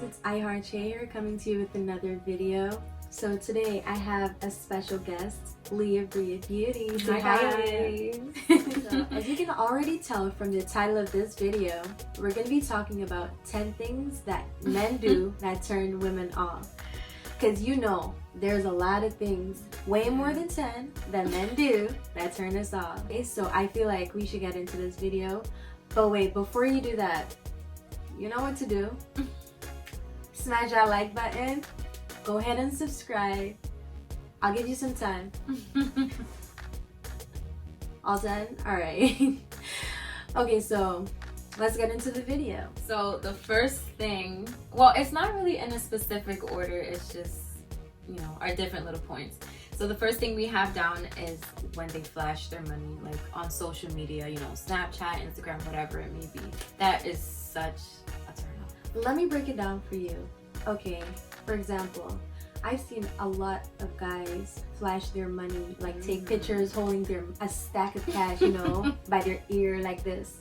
it's Iheartshay here coming to you with another video. So today I have a special guest, Leah Bria Beauty. Hi guys! So, as you can already tell from the title of this video, we're going to be talking about 10 things that men do that turn women off. Because you know, there's a lot of things, way more than 10, that men do that turn us off. Okay, so I feel like we should get into this video. But wait, before you do that, you know what to do. Smash that like button. Go ahead and subscribe. I'll give you some time. All done? Alright. Okay, so let's get into the video. So the first thing, well, it's not really in a specific order, it's just, you know, our different little points. So the first thing we have down is when they flash their money, like on social media, you know, Snapchat, Instagram, whatever it may be. That is such a turn off. Let me break it down for you. Okay, for example, I've seen a lot of guys flash their money, like take pictures holding a stack of cash, you know, by their ear like this.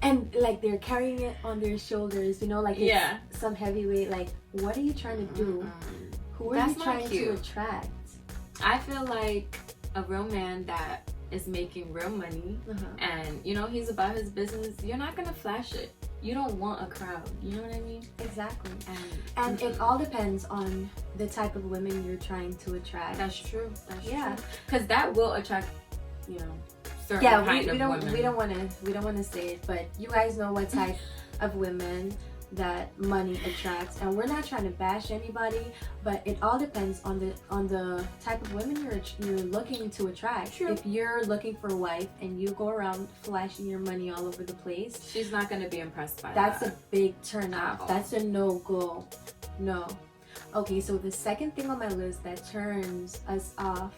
And they're carrying it on their shoulders, you know, like it's some heavyweight. Like, what are you trying to do? Who are you trying to attract? I feel like a real man that is making real money and, you know, he's about his business, you're not gonna flash it. You don't want a crowd, you know what I mean? Exactly. And it all depends on the type of women you're trying to attract. That's true. That's true. Because that will attract, you know, certain kind of women. We don't want to say it, but you guys know what type of women that money attracts, and we're not trying to bash anybody, but it all depends on the type of women you're looking to attract. True. If you're looking for a wife and you go around flashing your money all over the place, she's not going to be impressed by that. That's a big turn off. That's a no-go. No. Okay, so the second thing on my list that turns us off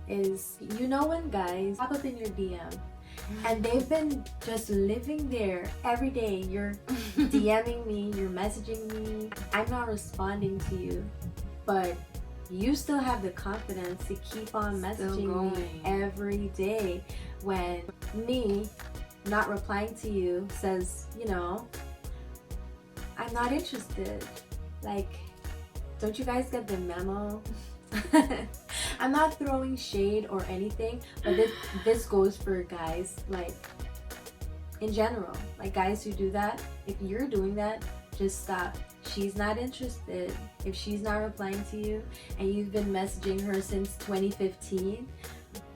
is, you know, when guys pop up in your DM and they've been just living there every day. You're DMing me, you're messaging me, I'm not responding to you, but you still have the confidence to keep on messaging me every day, when me not replying to you says, you know, I'm not interested. Like, don't you guys get the memo? I'm not throwing shade or anything, but this goes for guys, like, in general. Like, guys who do that, if you're doing that, just stop. She's not interested. If she's not replying to you and you've been messaging her since 2015,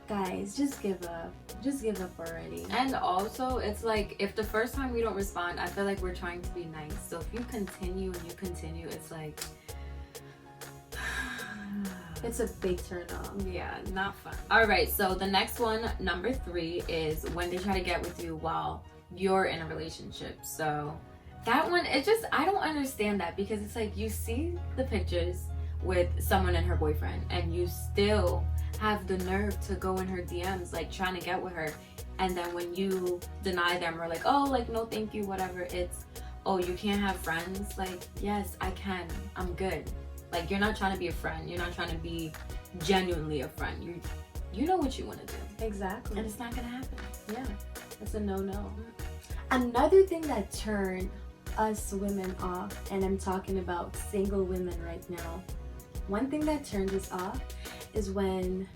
guys, just give up. Just give up already. And also, it's like, if the first time we don't respond, I feel like we're trying to be nice. So if you continue and you continue, it's like, it's a big turn off. Yeah, not fun. Alright, so the next one, number 3, is when they try to get with you while you're in a relationship. So that one, it just, I don't understand that, because it's like, you see the pictures with someone and her boyfriend and you still have the nerve to go in her DMs, like trying to get with her, and then when you deny them or like, oh, like, no thank you, whatever, it's, oh, you can't have friends. Like, yes, I can, I'm good. Like, you're not trying to be a friend. You're not trying to be genuinely a friend. You know what you want to do. Exactly. And it's not going to happen. Yeah. It's a no-no. Another thing that turned us women off, and I'm talking about single women right now. One thing that turns us off is when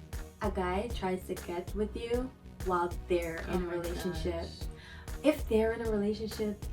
a guy tries to get with you while they're in a relationship. If they're in a relationship,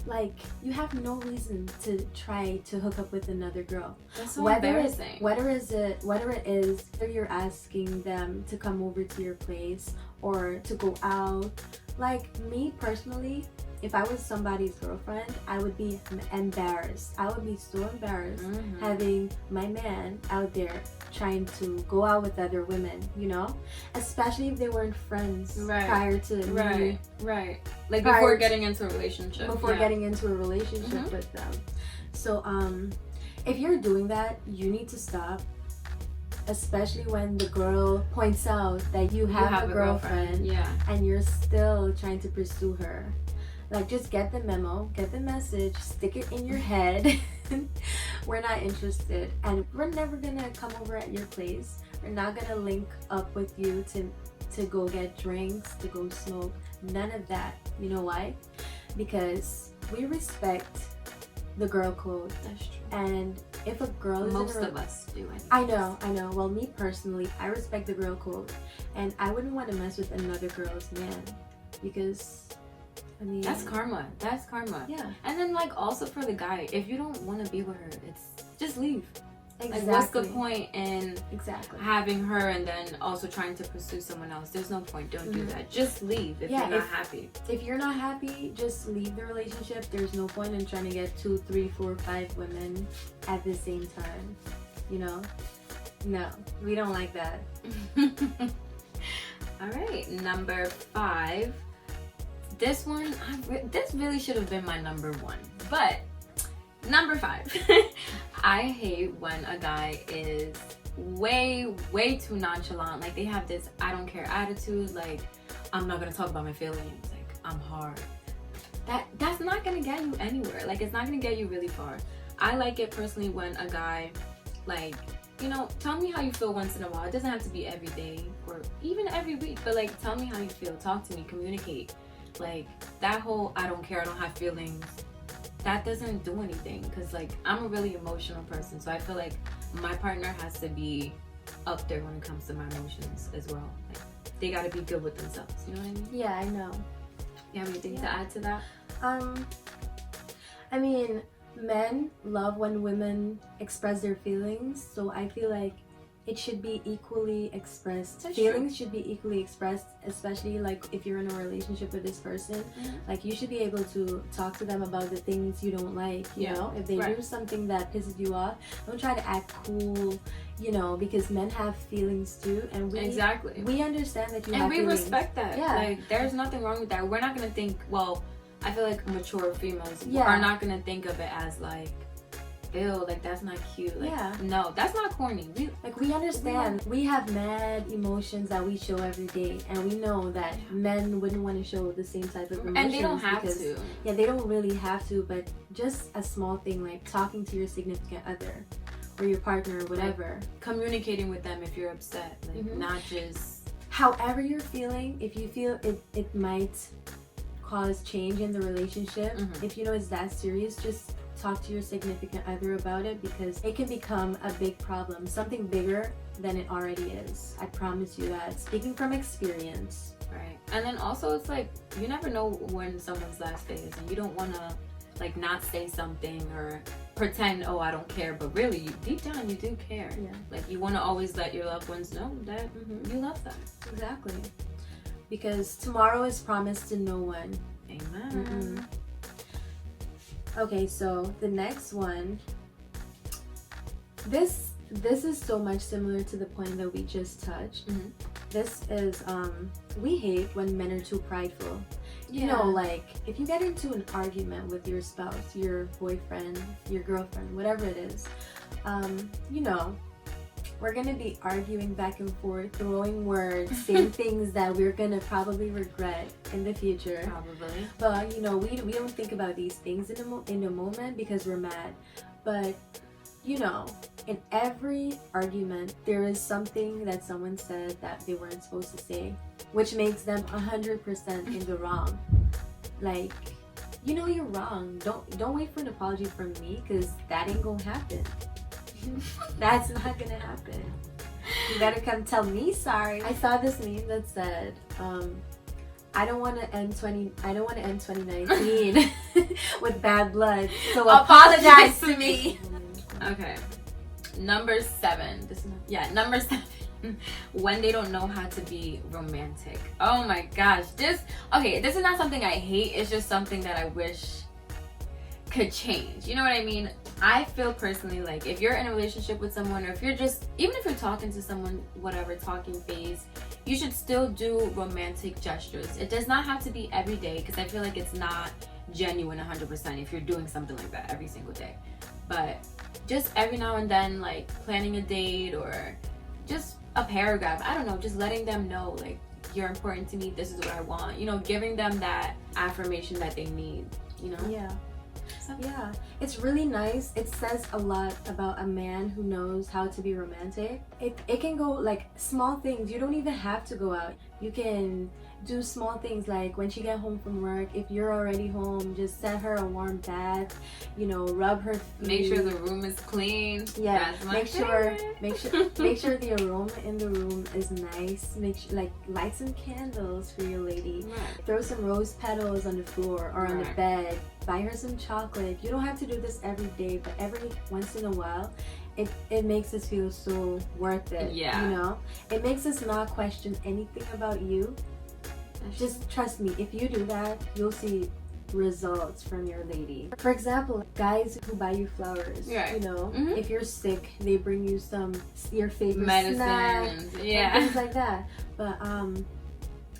like, you have no reason to try to hook up with another girl. That's so embarrassing. Whether it is you're asking them to come over to your place or to go out. Like, me personally, if I was somebody's girlfriend, I would be embarrassed. I would be so embarrassed having my man out there trying to go out with other women, you know? Especially if they weren't friends prior to me. Right. Like, before getting into a relationship. Before getting into a relationship with them. So, if you're doing that, you need to stop. Especially when the girl points out that you have a girlfriend and you're still trying to pursue her. Like, just get the memo, get the message, stick it in your head. We're not interested, and we're never gonna come over at your place. We're not gonna link up with you to go get drinks, to go smoke. None of that. You know why? Because we respect the girl code. That's true. And if a girl is most of us do it. I know. Well, me personally, I respect the girl code, and I wouldn't want to mess with another girl's man because, I mean, that's karma. Yeah. And then like also for the guy, if you don't want to be with her, it's just leave. Exactly. Like, what's the point in exactly having her and then also trying to pursue someone else? There's no point. Don't do that. Just leave if you're not happy. If you're not happy, just leave the relationship. There's no point in trying to get 2, 3, 4, 5 women at the same time. You know? No, we don't like that. All right, number 5. This one, this really should have been my number 1, but number 5. I hate when a guy is way too nonchalant. Like, they have this I don't care attitude. Like, I'm not gonna talk about my feelings. Like, I'm hard. That's not gonna get you anywhere. Like, it's not gonna get you really far. I like it personally when a guy, like, you know, tell me how you feel once in a while. It doesn't have to be every day or even every week, but like, tell me how you feel. Talk to me, communicate. Like, that whole I don't care, I don't have feelings, that doesn't do anything, because like, I'm a really emotional person, so I feel like my partner has to be up there when it comes to my emotions as well. Like, they got to be good with themselves, you know what I mean? Yeah, I know. You have anything to add to that? I mean, men love when women express their feelings, so I feel like it should be equally expressed. Feelings should be equally expressed, especially like if you're in a relationship with this person. Like, you should be able to talk to them about the things you don't like, you know? If they do something that pisses you off, don't try to act cool, you know, because men have feelings too, and we understand that you have feelings. And we respect that. Yeah. Like, there's nothing wrong with that. We're not gonna think, well, I feel like mature females are not gonna think of it as like, ew, like, that's not cute. Like, no, that's not corny. We understand. We have mad emotions that we show every day, and we know that men wouldn't want to show the same type of emotions. And they don't have to. Yeah, they don't really have to, but just a small thing like talking to your significant other or your partner or whatever. Like, communicating with them if you're upset. Like, not just... However you're feeling, if you feel it might cause change in the relationship, if you know it's that serious, just talk to your significant other about it, because it can become a big problem, something bigger than it already is. I promise you that, speaking from experience. Right. And then also, it's like, you never know when someone's last day is, and you don't want to like not say something or pretend, oh, I don't care, but really deep down you do care. Like, you want to always let your loved ones know that you love them. Exactly, because tomorrow is promised to no one. Amen. Okay, so the next one, this is so much similar to the point that we just touched. This is, we hate when men are too prideful. You know, like, if you get into an argument with your spouse, your boyfriend, your girlfriend, whatever it is, you know, we're gonna be arguing back and forth, throwing words, saying things that we're gonna probably regret in the future. Probably. But you know, we don't think about these things in the moment because we're mad. But you know, in every argument, there is something that someone said that they weren't supposed to say, which makes them 100% in the wrong. Like, you know you're wrong. Don't wait for an apology from me, because that ain't gonna happen. That's not gonna happen. You better come tell me sorry. I saw this meme that said, I don't want to end 2019 with bad blood, so apologize to me. Okay, number 7. Number 7. When they don't know how to be romantic. Oh my gosh, this is not something I hate. It's just something that I wish could change. You know what I mean? I feel personally like, if you're in a relationship with someone, or if you're just, even if you're talking to someone, whatever, talking phase, you should still do romantic gestures. It does not have to be every day, because I feel like it's not genuine 100% if you're doing something like that every single day. But just every now and then, like planning a date or just a paragraph, I don't know, just letting them know, like, you're important to me, this is what I want, you know, giving them that affirmation that they need, you know? Yeah, it's really nice. It says a lot about a man who knows how to be romantic. It can go like small things. You don't even have to go out. You can do small things like when she get home from work, if you're already home, just set her a warm bath, you know, rub her feet. Make sure the room is clean. Yeah, That's my make sure favorite. make sure the aroma in the room is nice. Make sure, like, light some candles for your lady. Right. Throw some rose petals on the floor or on the Right. bed. Buy her some chocolate. You don't have to do this every day, but every once in a while, it makes us feel so worth it. Yeah. You know, it makes us not question anything about you. Just trust me, if you do that, you'll see results from your lady. For example, guys who buy you flowers, Right. you know, Mhm. if you're sick, they bring you your favorite Medicines. snack, Yeah. and things like that. But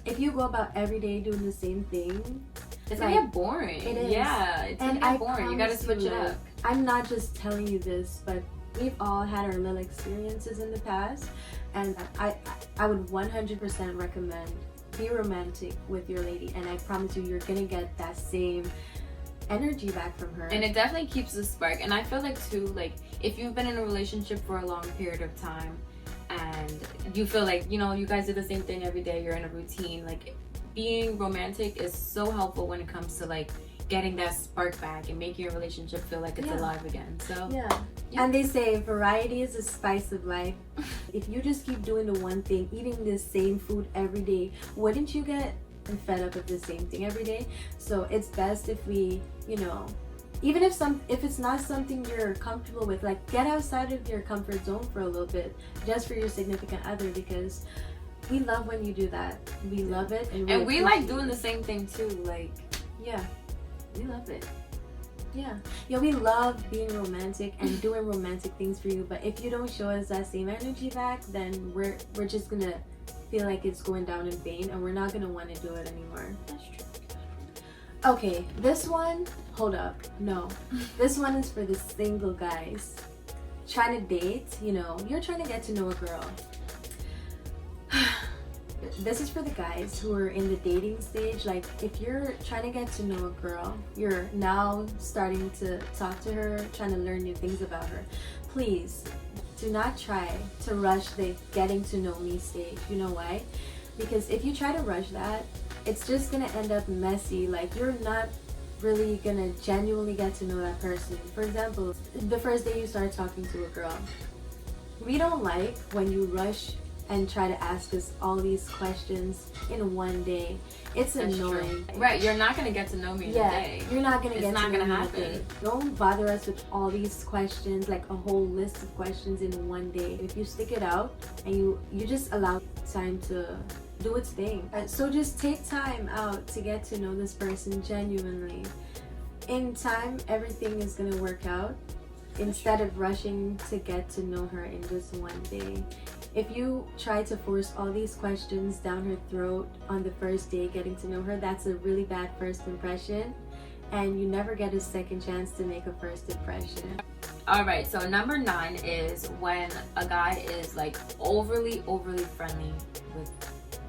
if you go about every day doing the same thing, It's like, gonna get boring. it is. Yeah, it's and gonna I get boring. You gotta promise switch you, it like, up. I'm not just telling you this, but we've all had our little experiences in the past, and I would 100% recommend be romantic with your lady, and I promise you, you're gonna get that same energy back from her. And it definitely keeps the spark. And I feel like too, like if you've been in a relationship for a long period of time and you feel like, you know, you guys do the same thing every day, you're in a routine, like being romantic is so helpful when it comes to like getting that spark back and making your relationship feel like it's alive again. So yeah. Yeah. And they say variety is the spice of life. If you just keep doing the one thing, eating the same food every day, wouldn't you get fed up with the same thing every day? So it's best if we, you know, even if it's not something you're comfortable with, like get outside of your comfort zone for a little bit, just for your significant other, because we love when you do that. We love it, and we like doing the same thing too. Like, yeah. we love it. Yeah, we love being romantic and doing romantic things for you, but if you don't show us that same energy back, then we're just gonna feel like it's going down in vain, and we're not gonna want to do it anymore. That's true. Okay, this one, hold up, no. This one is for the single guys trying to date. You know, you're trying to get to know a girl. This is for the guys who are in the dating stage. Like, if you're trying to get to know a girl, you're now starting to talk to her, trying to learn new things about her, please do not try to rush the getting to know me stage. You know why? Because if you try to rush that, it's just gonna end up messy. Like, you're not really gonna genuinely get to know that person. For example, the first day you start talking to a girl, we don't like when you rush and try to ask us all these questions in one day. It's That's annoying. true. Right, you're not gonna get to know me in a day. You're not gonna It's get not to know gonna me in a happen. day. Don't bother us with all these questions, like a whole list of questions in one day. If you stick it out and you just allow time to do its thing. So just take time out to get to know this person genuinely. In time, everything is gonna work out, instead of rushing to get to know her in just one day. If you try to force all these questions down her throat on the first day getting to know her, that's a really bad first impression, and you never get a second chance to make a first impression. All right, so number 9 is when a guy is like overly friendly with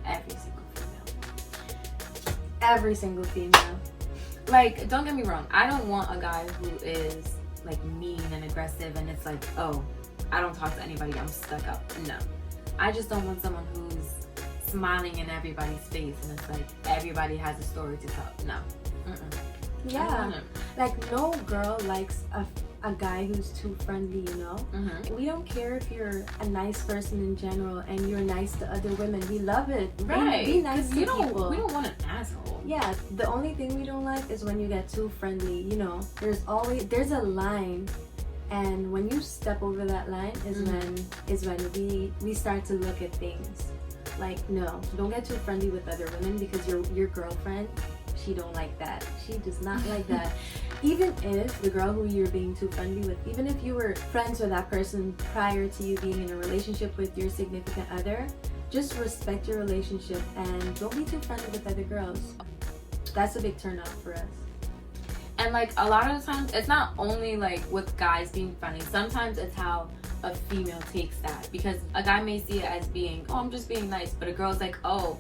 every single female. Every single female. Like, don't get me wrong, I don't want a guy who is like mean and aggressive and it's like, oh, I don't talk to anybody, I'm stuck up. No. I just don't want someone who's smiling in everybody's face and it's like everybody has a story to tell. No. Yeah. Like, no girl likes a guy who's too friendly, you know? Mm-hmm. We don't care if you're a nice person in general and you're nice to other women. We love it. Right. Be nice to people. We don't want an asshole. Yeah, the only thing we don't like is when you get too friendly. You know, there's a line, and when you step over that line is when we start to look at things. Like, no, don't get too friendly with other women, because your girlfriend, she don't like that. She does not like that. Even if the girl who you're being too friendly with, even if you were friends with that person prior to you being in a relationship with your significant other, just respect your relationship and don't be too friendly with other girls. That's a big turn off for us. And like a lot of the times, it's not only like with guys being friendly. Sometimes it's how a female takes that, because a guy may see it as being, oh, I'm just being nice, but a girl's like, oh,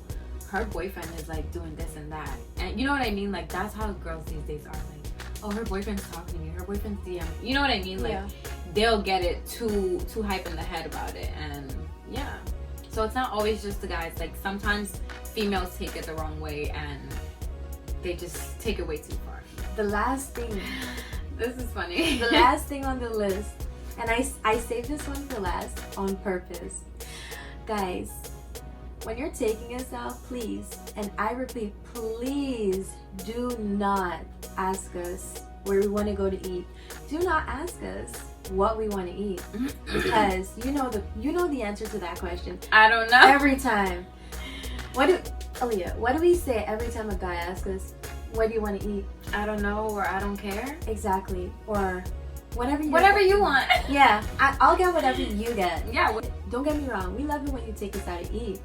her boyfriend is like doing this and that, and you know what I mean? Like, that's how girls these days are. Like, oh, her boyfriend's talking to me, her boyfriend's DM. You know what I mean? Like, yeah. They'll get it too hype in the head about it, and yeah. So it's not always just the guys. Like sometimes females take it the wrong way and they just take it way too far. The last thing. This is funny. The last thing on the list, and I saved this one for last on purpose. Guys, when you're taking us out, please, and I repeat, please do not ask us where we want to go to eat. Do not ask us what we want to eat, because you know the answer to that question. I don't know. Every time. Aaliyah, what do we say every time a guy asks us, what do you want to eat? I don't know, or I don't care. Exactly. Or whatever you want. Yeah, I'll get whatever you get. Yeah. Don't get me wrong. We love it when you take us out to eat.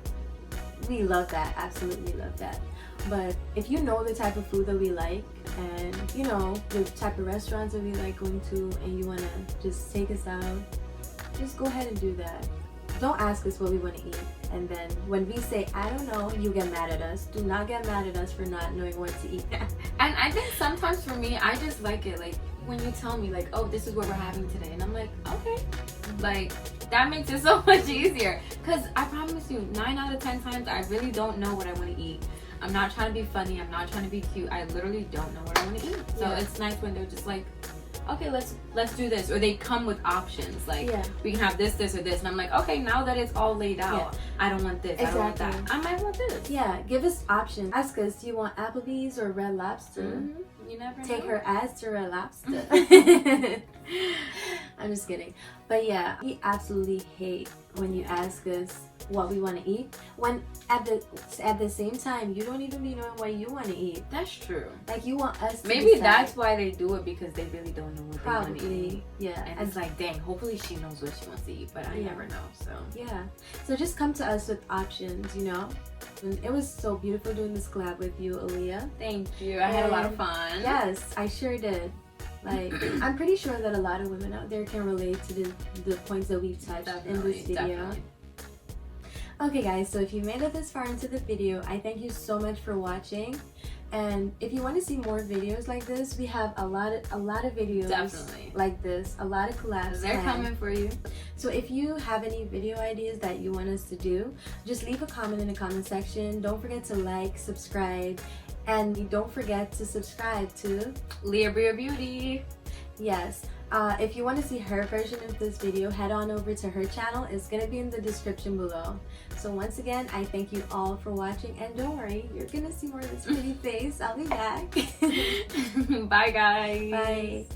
We love that. Absolutely love that. But if you know the type of food that we like, and you know the type of restaurants that we like going to, and you want to just take us out, just go ahead and do that. Don't ask us what we want to eat, and then when we say I don't know, you get mad at us. Do not get mad at us for not knowing what to eat. And I think sometimes for me, I just like it, like when you tell me like, oh, this is what we're having today, and I'm like, okay, like that makes it so much easier, because I promise you 9 out of 10 times I really don't know what I want to eat. I'm not trying to be funny, I'm not trying to be cute, I literally don't know what I want to eat. So it's nice when they're just like, okay, let's do this, or they come with options like, we can have this or this, and I'm like, okay, now that it's all laid out, I don't want this, I don't want that, I might want this. Yeah, give us options. Ask us, do you want Applebee's or Red Lobster? You never know. Take her ass to Red Lobster. I'm just kidding. But yeah, we absolutely hate when you ask us what we want to eat, when at the same time you don't even be knowing what you want to eat. That's true. Like you want us to maybe decide. That's why they do it, because they really don't know what they want to eat. Yeah. And it's like, dang, hopefully she knows what she wants to eat, but I never know. So yeah, so just come to us with options, you know. And it was so beautiful doing this collab with you, Aaliyah. Thank you. I had a lot of fun. Yes, I sure did. Like, I'm pretty sure that a lot of women out there can relate to the points that we've touched in this video. Definitely. Okay guys, so if you made it this far into the video, I thank you so much for watching. And if you want to see more videos like this, we have a lot of videos like this, a lot of collabs. They're coming for you. So if you have any video ideas that you want us to do, just leave a comment in the comment section. Don't forget to like, subscribe, and don't forget to subscribe to Leah Bria Beauty. Yes. If you want to see her version of this video, head on over to her channel. It's going to be in the description below. So once again, I thank you all for watching, and don't worry, you're going to see more of this pretty face. I'll be back. Bye guys. Bye.